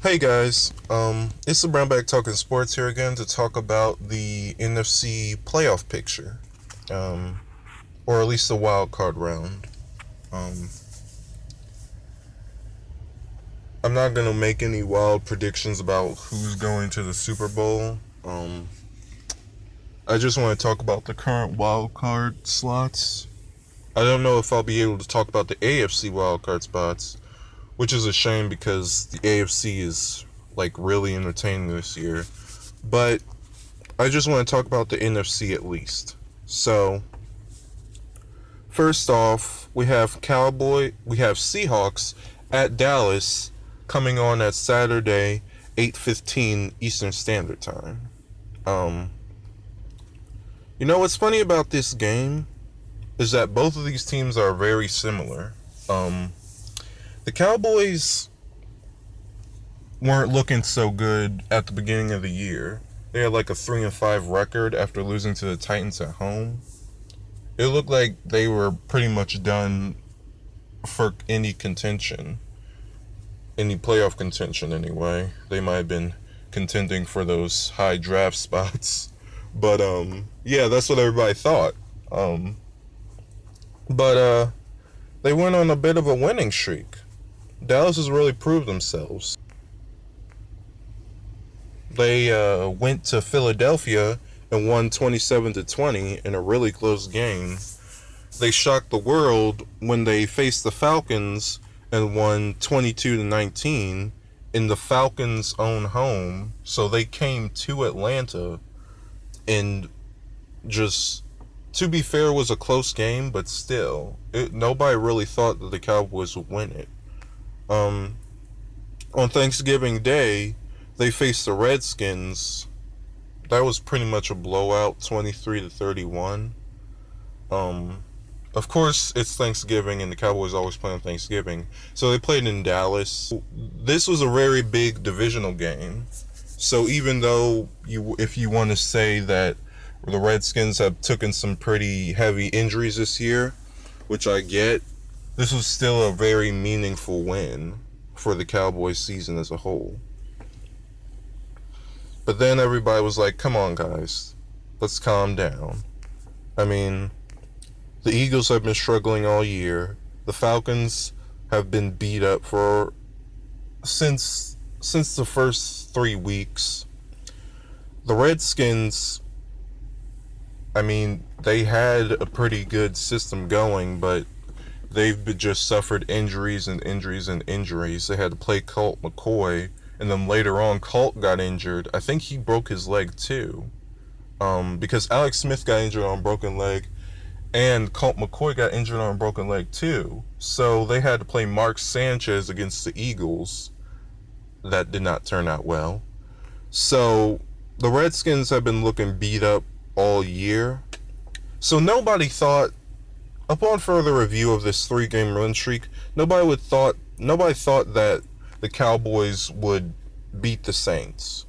Hey guys, it's the Brownbag talking sports here again to talk about the NFC playoff picture, um, or at least the wild card round. Um, I'm not gonna make any wild predictions about who's going to the Super Bowl. I just want to talk about the current wild card slots. I don't know if I'll be able to talk about the AFC wild card spots, which is a shame because the AFC is like really entertaining this year. But I just want to talk about the NFC at least. So, first off, we have Seahawks at Dallas coming on at Saturday, 8:15 Eastern Standard Time. Um, you know what's funny about this game is that both of these teams are very similar. The Cowboys weren't looking so good at the beginning of the year. They had like a 3-5 record after losing to the Titans at home. It looked like they were pretty much done for any contention, any playoff contention anyway. They might have been contending for those high draft spots, but yeah, that's what everybody thought. But they went on a bit of a winning streak. Dallas has really proved themselves. They went to Philadelphia and won 27-20 in a really close game. They shocked the world when they faced the Falcons and won 22-19 in the Falcons' own home. So they came to Atlanta and just, to be fair, it was a close game, but still, nobody really thought that the Cowboys would win it. On Thanksgiving Day, they faced the Redskins. That was pretty much a blowout, 23-31. Of course, it's Thanksgiving, and the Cowboys always play on Thanksgiving. So they played in Dallas. This was a very big divisional game. So even though if you want to say that the Redskins have taken some pretty heavy injuries this year, which I get, this was still a very meaningful win for the Cowboys season as a whole. But then everybody was like, come on guys, let's calm down. I mean, the Eagles have been struggling all year. The Falcons have been beat up since the first 3 weeks. The Redskins, I mean, they had a pretty good system going, but they've just suffered injuries and injuries and injuries. They had to play Colt McCoy, and then later on, Colt got injured. I think he broke his leg too, because Alex Smith got injured on a broken leg, and Colt McCoy got injured on a broken leg too. So they had to play Mark Sanchez against the Eagles. That did not turn out well. So the Redskins have been looking beat up all year. So nobody thought, upon further review of this 3-game win streak, nobody thought that the Cowboys would beat the Saints.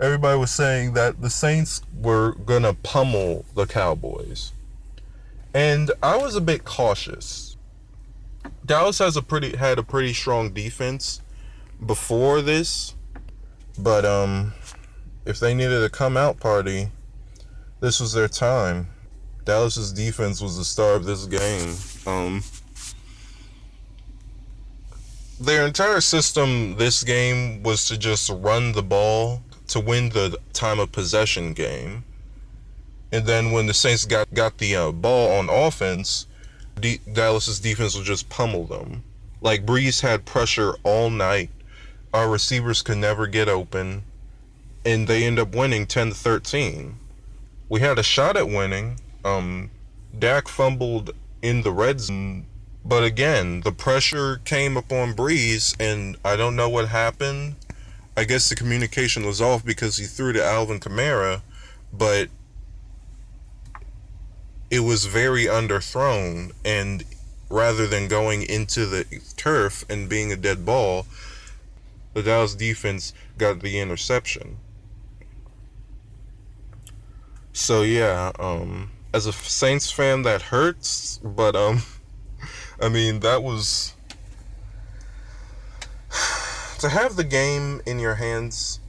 Everybody was saying that the Saints were gonna pummel the Cowboys. And I was a bit cautious. Dallas had a pretty strong defense before this, but if they needed a come out party, this was their time. Dallas's defense was the star of this game. Their entire system this game was to just run the ball to win the time of possession game. And then when the Saints got the ball on offense, Dallas's defense would just pummel them. Like, Breeze had pressure all night. Our receivers could never get open, and they end up winning 10-13. We had a shot at winning. Dak fumbled in the red zone, but again, the pressure came upon Breeze, and I don't know what happened. I guess the communication was off because he threw to Alvin Kamara, but it was very underthrown, and rather than going into the turf and being a dead ball, the Dallas defense got the interception. So yeah, as a Saints fan, that hurts, but I mean, that was to have the game in your hands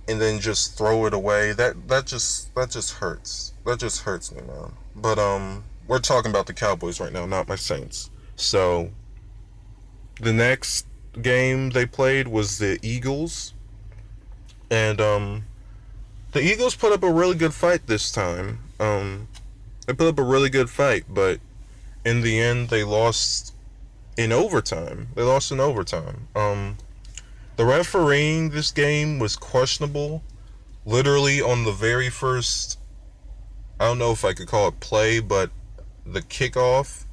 and then just throw it away, that just hurts. That just hurts me, man. But we're talking about the Cowboys right now, not my Saints. So the next game they played was the Eagles, and the Eagles put up a really good fight this time. They put up a really good fight, but in the end they lost in overtime. The refereeing this game was questionable. Literally on the very first, I don't know if I could call it play, but the kickoff,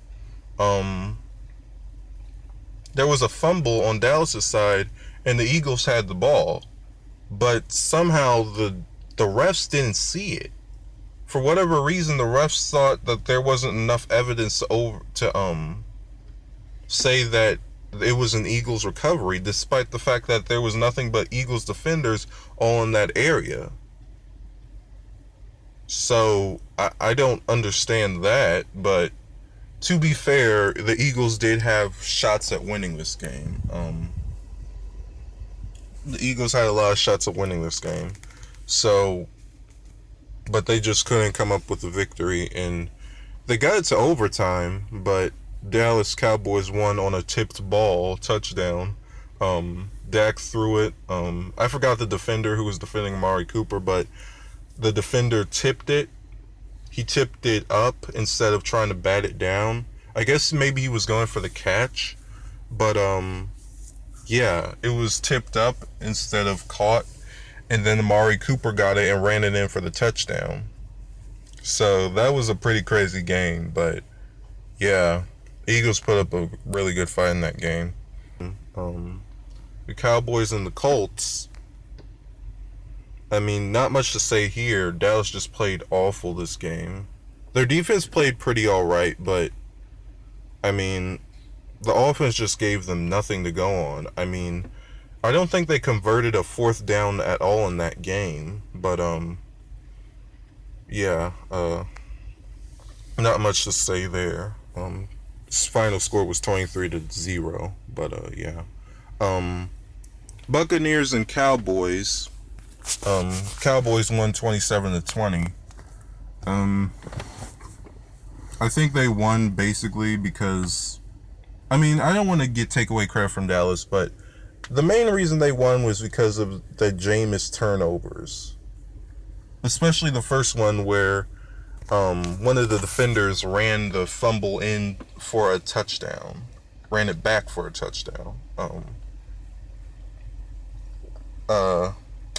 there was a fumble on Dallas' side, and the Eagles had the ball, but somehow the refs didn't see it. For whatever reason, the refs thought that there wasn't enough evidence to say that it was an Eagles recovery, despite the fact that there was nothing but Eagles defenders all in that area. So I don't understand that, but to be fair, the Eagles did have shots at winning this game. The Eagles had a lot of shots at winning this game. So, but they just couldn't come up with a victory, and they got it to overtime, but Dallas Cowboys won on a tipped ball touchdown. Dak threw it. I forgot the defender who was defending Amari Cooper, but the defender tipped it. He tipped it up instead of trying to bat it down. I guess maybe he was going for the catch, but yeah, it was tipped up instead of caught, and then Amari Cooper got it and ran it in for the touchdown. So that was a pretty crazy game, but yeah, Eagles put up a really good fight in that game. The Cowboys and the Colts, I mean, not much to say here. Dallas just played awful this game. Their defense played pretty alright, but I mean, the offense just gave them nothing to go on. I mean, I don't think they converted a fourth down at all in that game, but yeah, not much to say there. Final score was 23-0, but yeah. Buccaneers and Cowboys. Cowboys won 27-20. I think they won basically because, I mean, I don't want to take away credit from Dallas, but the main reason they won was because of the Jameis turnovers. Especially the first one where one of the defenders ran the fumble in for a touchdown. Ran it back for a touchdown.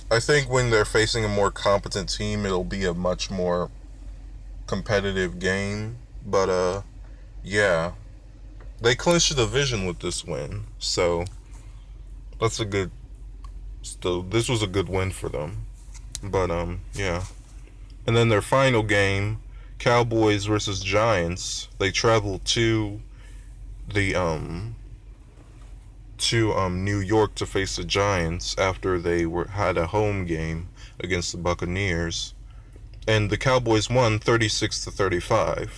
I think when they're facing a more competent team, it'll be a much more competitive game. But yeah, they clinched the division with this win, so that's a good. Still, this was a good win for them. But yeah, and then their final game, Cowboys versus Giants. They traveled to the New York to face the Giants after they had a home game against the Buccaneers, and the Cowboys won 36-35.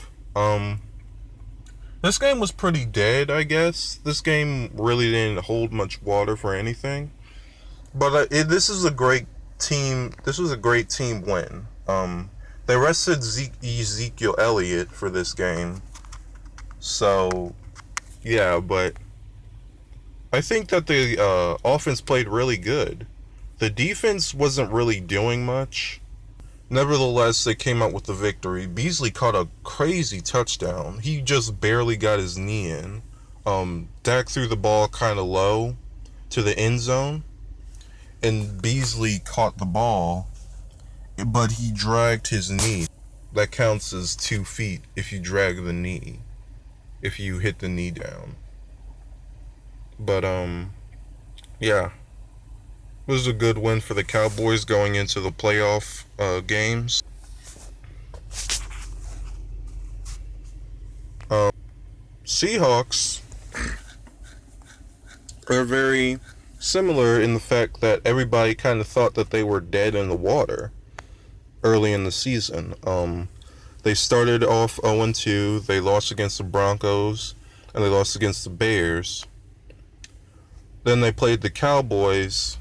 This game was pretty dead, I guess. This game really didn't hold much water for anything, but this is a great team. This was a great team win. They rested Ezekiel Elliott for this game, so yeah, but I think that the offense played really good. The defense wasn't really doing much. Nevertheless, they came out with the victory. Beasley caught a crazy touchdown. He just barely got his knee in. Dak threw the ball kind of low to the end zone, and Beasley caught the ball, but he dragged his knee. That counts as 2 feet if you drag the knee, if you hit the knee down. But yeah, it was a good win for the Cowboys going into the playoff games. Seahawks are very similar in the fact that everybody kind of thought that they were dead in the water early in the season. They started off 0-2. They lost against the Broncos and they lost against the Bears. Then they played the Cowboys,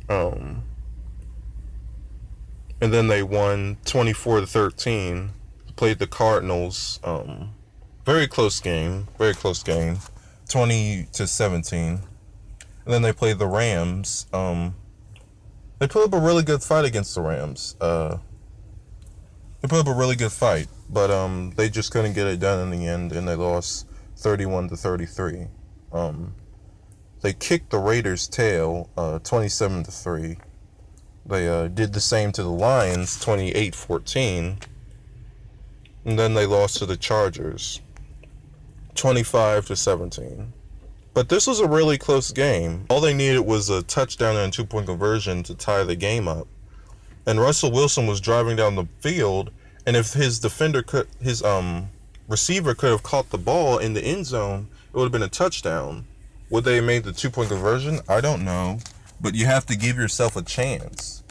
and then they won 24-13. Played the Cardinals, very close game, 20-17. And then they played the Rams. They put up a really good fight against the Rams. They put up a really good fight, but they just couldn't get it done in the end, and they lost 31-33. They kicked the Raiders' tail, 27-3. They did the same to the Lions, 28-14. And then they lost to the Chargers, 25-17. But this was a really close game. All they needed was a touchdown and a 2-point conversion to tie the game up. And Russell Wilson was driving down the field, and if his receiver could have caught the ball in the end zone, it would have been a touchdown. Would they have made the 2-point conversion? I don't know, but you have to give yourself a chance.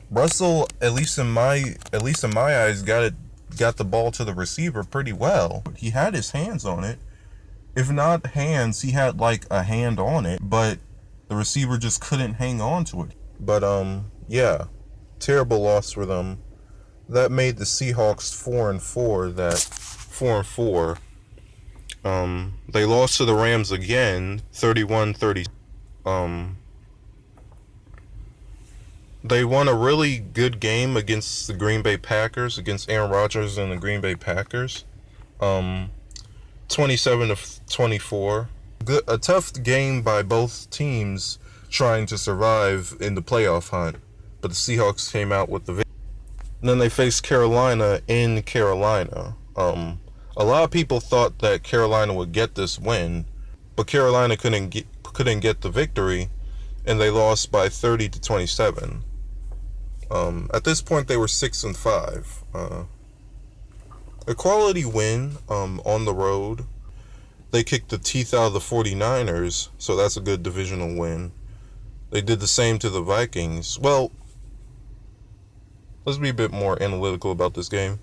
Russell, at least in my eyes, got the ball to the receiver pretty well. He had his hands on it. If not hands, he had like a hand on it, but the receiver just couldn't hang on to it. But yeah, terrible loss for them. That made the Seahawks 4-4. That 4-4. They lost to the Rams again, 31-30. They won a really good game against the Green Bay Packers, against Aaron Rodgers and the Green Bay Packers. 27-24. A tough game by both teams trying to survive in the playoff hunt, but the Seahawks came out with the victory. And then they faced Carolina in Carolina. A lot of people thought that Carolina would get this win, but Carolina couldn't get the victory, and they lost by 30-27. At this point, they were 6-5. A quality win on the road. They kicked the teeth out of the 49ers, so that's a good divisional win. They did the same to the Vikings. Well, let's be a bit more analytical about this game.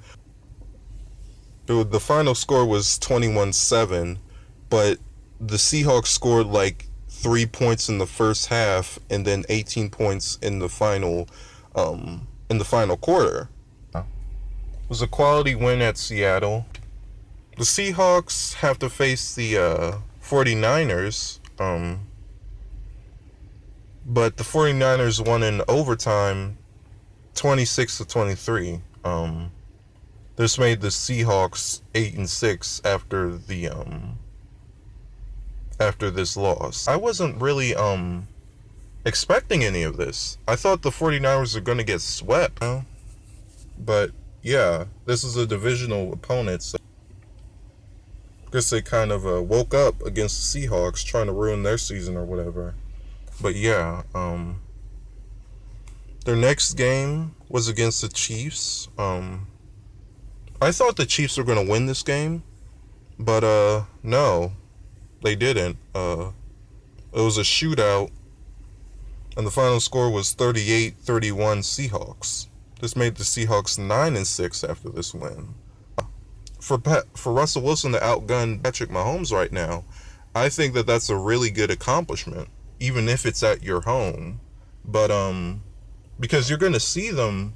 The final score was 21-7, but the Seahawks scored like 3 points in the first half and then 18 points in the final quarter. It was a quality win at Seattle. The Seahawks have to face the 49ers, but the 49ers won in overtime 26-23. This made the Seahawks 8-6 after this loss. I wasn't really expecting any of this. I thought the 49ers were going to get swept. But yeah, this is a divisional opponent, so I guess they kind of woke up against the Seahawks, trying to ruin their season or whatever. But yeah, their next game was against the Chiefs. I thought the Chiefs were going to win this game, but no, they didn't. It was a shootout, and the final score was 38-31 Seahawks. This made the Seahawks 9-6 after this win. For Russell Wilson to outgun Patrick Mahomes right now, I think that that's a really good accomplishment, even if it's at your home. But because you're going to see them.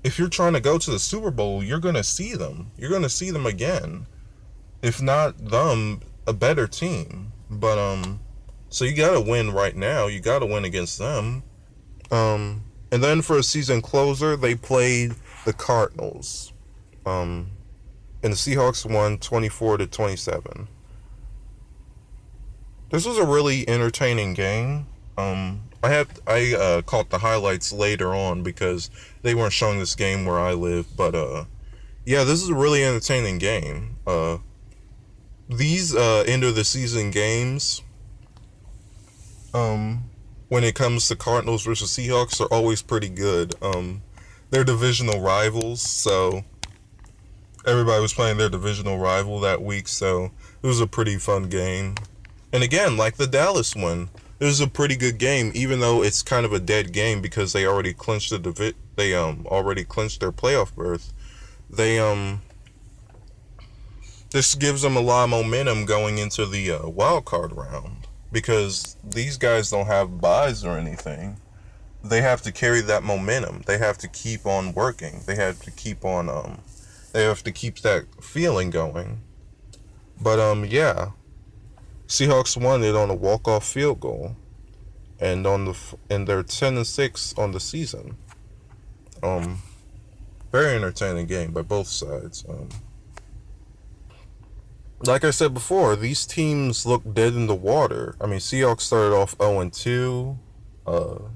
If you're trying to go to the Super Bowl, you're going to see them. You're going to see them again. If not them, a better team. But, so you got to win right now. You got to win against them. And then for a season closer, they played the Cardinals. And the Seahawks won 24-27. This was a really entertaining game. I caught the highlights later on because they weren't showing this game where I live, but yeah, this is a really entertaining game. These end of the season games, when it comes to Cardinals versus Seahawks, are always pretty good. They're divisional rivals, so everybody was playing their divisional rival that week, so it was a pretty fun game. And again, like the Dallas one, it was a pretty good game, even though it's kind of a dead game because they already clinched already clinched their playoff berth. This gives them a lot of momentum going into the Wildcard round. because these guys don't have buys or anything. They have to carry that momentum. They have to keep on working. They have to keep on they have to keep that feeling going. But yeah, Seahawks won it on a walk-off field goal, and they're 10-6 on the season. Very entertaining game by both sides. Like I said before, these teams look dead in the water. I mean, Seahawks started off 0-2.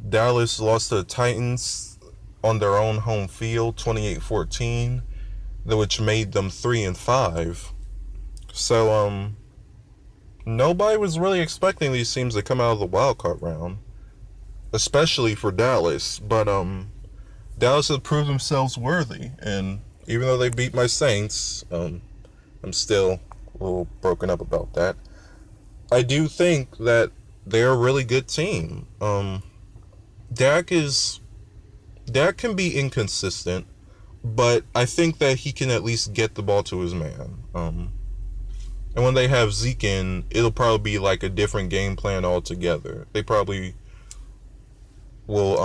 Dallas lost to the Titans on their own home field, 28-14, which made them 3-5. So, nobody was really expecting these teams to come out of the wildcard round, especially for Dallas. But Dallas has proved themselves worthy, and even though they beat my Saints, I'm still a little broken up about that. I do think that they're a really good team. Dak can be inconsistent, but I think that he can at least get the ball to his man. And when they have Zeke in, it'll probably be like a different game plan altogether. They probably will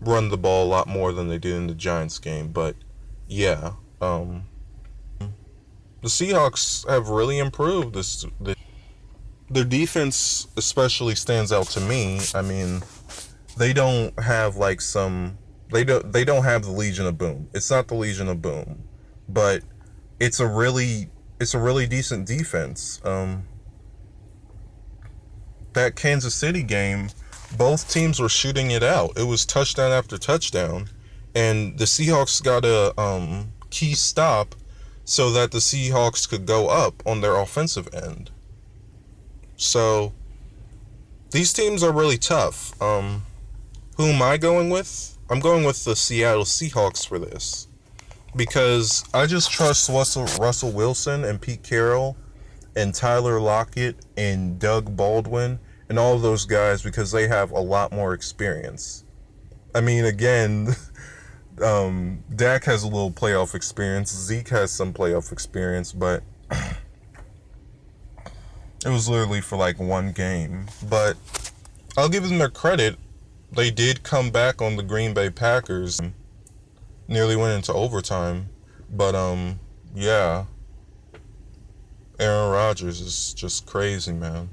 run the ball a lot more than they did in the Giants game. But yeah, the Seahawks have really improved. Their defense especially stands out to me. I mean, they don't have like they don't have the Legion of Boom. It's not the Legion of Boom, but it's a really decent defense. That Kansas City game, both teams were shooting it out. It was touchdown after touchdown, and the Seahawks got a key stop so that the Seahawks could go up on their offensive end. So these teams are really tough. Who am I going with? I'm going with the Seattle Seahawks for this, because I just trust Russell Wilson and Pete Carroll and Tyler Lockett and Doug Baldwin and all of those guys, because they have a lot more experience. I mean, again, Dak has a little playoff experience. Zeke has some playoff experience, but it was literally for like one game. But I'll give them their credit. They did come back on the Green Bay Packers. Nearly went into overtime. But, yeah. Aaron Rodgers is just crazy, man.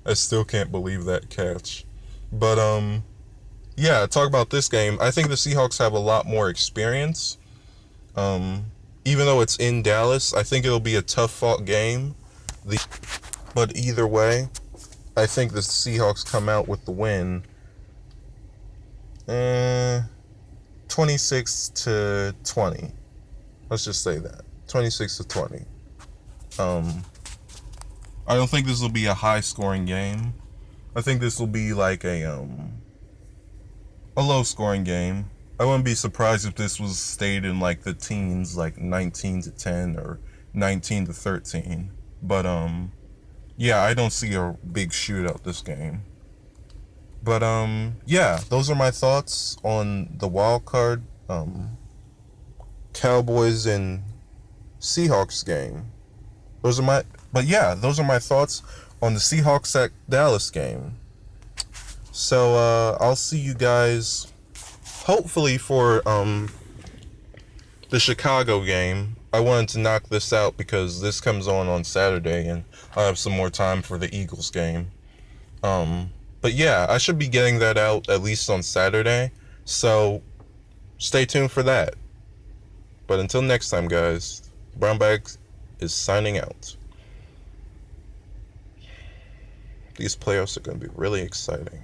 I still can't believe that catch. But, yeah, talk about this game. I think the Seahawks have a lot more experience. Even though it's in Dallas, I think it'll be a tough-fought game. But either way, I think the Seahawks come out with the win. 26-20. Let's just say that. 26-20. I don't think this will be a high-scoring game. I think this will be like a low-scoring game. I wouldn't be surprised if this was stayed in like the teens, like 19-10 or 19-13. But yeah, I don't see a big shootout this game. But yeah, those are my thoughts on the wild card Cowboys and Seahawks game. Those are my thoughts on the Seahawks at Dallas game. So I'll see you guys hopefully for the Chicago game. I wanted to knock this out because this comes on Saturday, and I'll have some more time for the Eagles game. But yeah, I should be getting that out at least on Saturday, so stay tuned for that. But until next time, guys, Brownbag is signing out. These playoffs are going to be really exciting.